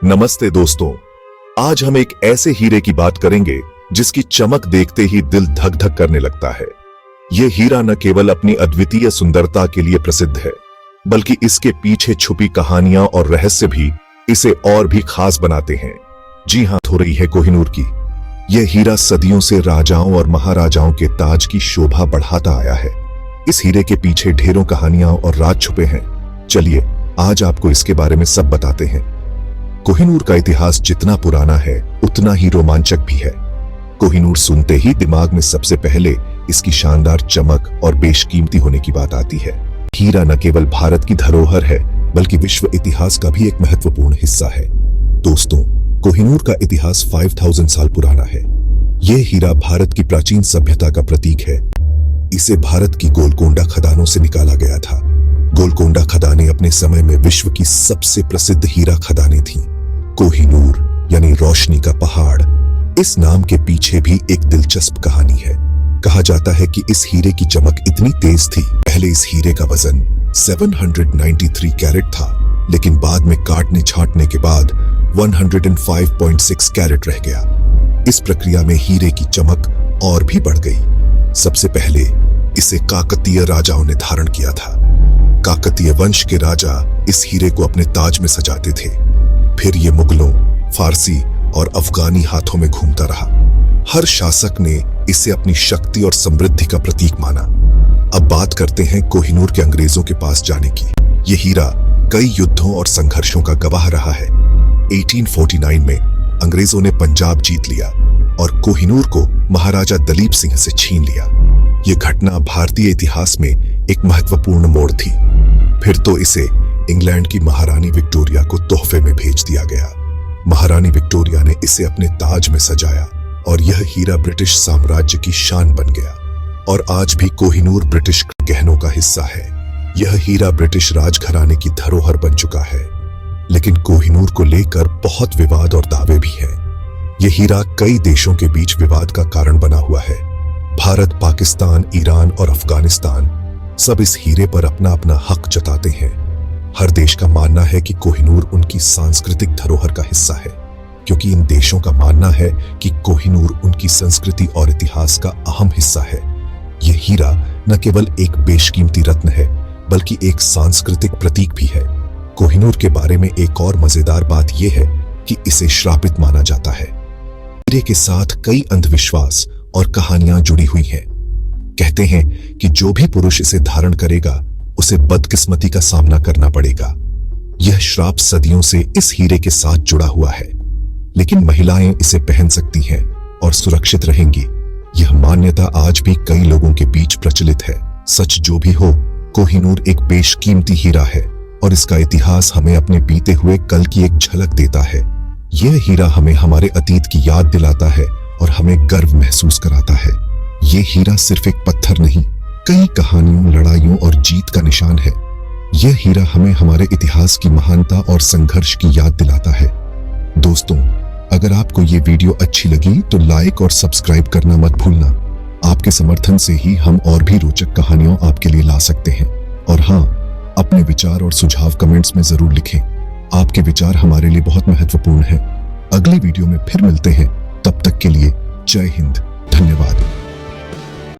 नमस्ते दोस्तों, आज हम एक ऐसे हीरे की बात करेंगे जिसकी चमक देखते ही दिल धक धक करने लगता है। यह हीरा न केवल अपनी अद्वितीय सुंदरता के लिए प्रसिद्ध है, बल्कि इसके पीछे छुपी कहानियां और रहस्य भी इसे और भी खास बनाते हैं। जी हां, हो रही है कोहिनूर की। यह हीरा सदियों से राजाओं और महाराजाओं के ताज की शोभा बढ़ाता आया है। इस हीरे के पीछे ढेरों कहानियां और राज छुपे हैं। चलिए आज आपको इसके बारे में सब बताते हैं। कोहिनूर का इतिहास जितना पुराना है उतना ही रोमांचक भी है। कोहिनूर सुनते ही दिमाग में सबसे पहले इसकी शानदार चमक और बेशकीमती होने की बात आती है। हीरा न केवल भारत की धरोहर है बल्कि विश्व इतिहास का भी एक महत्वपूर्ण हिस्सा है। दोस्तों, कोहिनूर का इतिहास 5000 साल पुराना है। यह हीरा भारत की प्राचीन सभ्यता का प्रतीक है। इसे भारत की गोलकोंडा खदानों से निकाला गया था। गोलकोंडा खदानें अपने समय में विश्व की सबसे प्रसिद्ध हीरा खदानें थीं। कोहिनूर यानी रोशनी का पहाड़, इस नाम के पीछे भी एक दिलचस्प कहानी है। कहा जाता है कि इस हीरे की चमक इतनी तेज थी, पहले इस हीरे का वजन 793 कैरेट था, लेकिन बाद में काटने छांटने के बाद 105.6 कैरेट रह गया। इस प्रक्रिया में हीरे की चमक और भी बढ़ गई। सबसे पहले इसे काकतीय राजाओं ने धारण किया था। काकतीय वंश के राजा इस हीरे को अपने ताज में सजाते थे। फिर ये मुगलों, फारसी और अफगानी हाथों में घूमता रहा। हर शासक ने इसे अपनी शक्ति और समृद्धि का प्रतीक माना। अब बात करते हैं कोहिनूर के अंग्रेजों के पास जाने की। यह हीरा कई युद्धों और संघर्षों का गवाह रहा है। 1849 में अंग्रेजों ने पंजाब जीत लिया और कोहिनूर को महाराजा दलीप सिंह से छीन लिया। यह घटना भारतीय इतिहास में एक महत्वपूर्ण मोड़ थी। फिर तो इसे इंग्लैंड की महारानी विक्टोरिया को तोहफे में भेज दिया गया। महारानी विक्टोरिया ने इसे अपने ताज में सजाया और यह हीरा ब्रिटिश साम्राज्य की शान बन गया। और आज भी कोहिनूर ब्रिटिश गहनों का हिस्सा है। यह हीरा ब्रिटिश राजघराने की धरोहर बन चुका है। लेकिन कोहिनूर को लेकर बहुत विवाद और दावे भी हैं। यह हीरा कई देशों के बीच विवाद का कारण बना हुआ है। भारत, पाकिस्तान, ईरान और अफगानिस्तान सब इस हीरे पर अपना अपना हक जताते हैं। हर देश का मानना है कि कोहिनूर उनकी सांस्कृतिक धरोहर का हिस्सा है, क्योंकि इन देशों का मानना है कि कोहिनूर उनकी संस्कृति और इतिहास का अहम हिस्सा है। यह हीरा न केवल एक बेशकीमती रत्न है बल्कि एक सांस्कृतिक प्रतीक भी है। कोहिनूर के बारे में एक और मजेदार बात यह है कि इसे श्रापित माना जाता है। हीरे के साथ कई अंधविश्वास और कहानियां जुड़ी हुई हैं। कहते हैं कि जो भी पुरुष इसे धारण करेगा उसे बदकिस्मती का सामना करना पड़ेगा। यह श्राप सदियों से इस हीरे के साथ जुड़ा हुआ है, लेकिन महिलाएं इसे पहन सकती हैं और सुरक्षित रहेंगी। यह मान्यता आज भी कई लोगों के बीच प्रचलित है। सच जो भी हो, कोहिनूर एक बेशकीमती हीरा है और इसका इतिहास हमें अपने बीते हुए कल की एक झलक देता है। यह हीरा हमें हमारे अतीत की याद दिलाता है और हमें गर्व महसूस कराता है। यह हीरा सिर्फ एक पत्थर नहीं, कई कहानियों, लड़ाइयों और जीत का निशान है। यह हीरा हमें हमारे इतिहास की महानता और संघर्ष की याद दिलाता है। दोस्तों, अगर आपको ये वीडियो अच्छी लगी तो लाइक और सब्सक्राइब करना मत भूलना। आपके समर्थन से ही हम और भी रोचक कहानियों आपके लिए ला सकते हैं। और हाँ, अपने विचार और सुझाव कमेंट्स में जरूर लिखें। आपके विचार हमारे लिए बहुत महत्वपूर्ण हैं। अगली वीडियो में फिर मिलते हैं। तब तक के लिए जय हिंद, धन्यवाद।